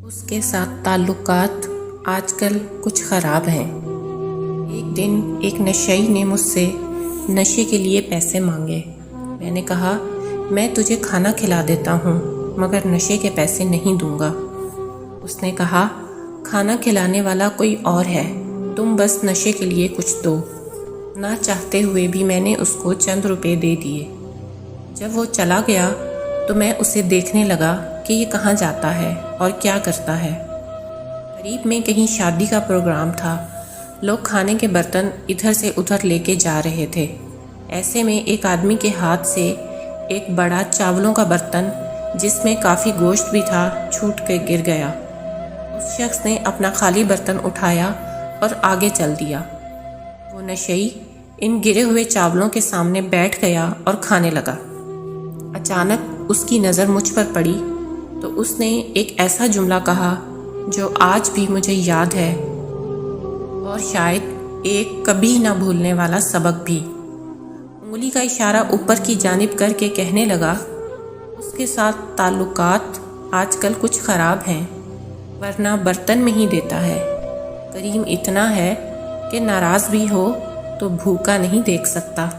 اس کے ساتھ تعلقات آج کل کچھ خراب ہیں۔ ایک دن ایک نشئی نے مجھ سے نشے کے لیے پیسے مانگے۔ میں نے کہا میں تجھے کھانا کھلا دیتا ہوں مگر نشے کے پیسے نہیں دوں گا۔ اس نے کہا کھانا کھلانے والا کوئی اور ہے، تم بس نشے کے لیے کچھ دو۔ نہ چاہتے ہوئے بھی میں نے اس کو چند روپے دے دیے۔ جب وہ چلا گیا تو میں اسے دیکھنے لگا کہ یہ کہاں جاتا ہے اور کیا کرتا ہے۔ قریب میں کہیں شادی کا پروگرام تھا، لوگ کھانے کے برتن ادھر سے ادھر لے کے جا رہے تھے۔ ایسے میں ایک آدمی کے ہاتھ سے ایک بڑا چاولوں کا برتن جس میں کافی گوشت بھی تھا چھوٹ کے گر گیا۔ اس شخص نے اپنا خالی برتن اٹھایا اور آگے چل دیا۔ وہ نشئی ان گرے ہوئے چاولوں کے سامنے بیٹھ گیا اور کھانے لگا۔ اچانک اس کی نظر مجھ پر پڑی تو اس نے ایک ایسا جملہ کہا جو آج بھی مجھے یاد ہے اور شاید ایک کبھی نہ بھولنے والا سبق بھی۔ انگلی کا اشارہ اوپر کی جانب کر کے کہنے لگا اس کے ساتھ تعلقات آج کل کچھ خراب ہیں، ورنہ برتن میں ہی دیتا ہے۔ کریم اتنا ہے کہ ناراض بھی ہو تو بھوکا نہیں دیکھ سکتا۔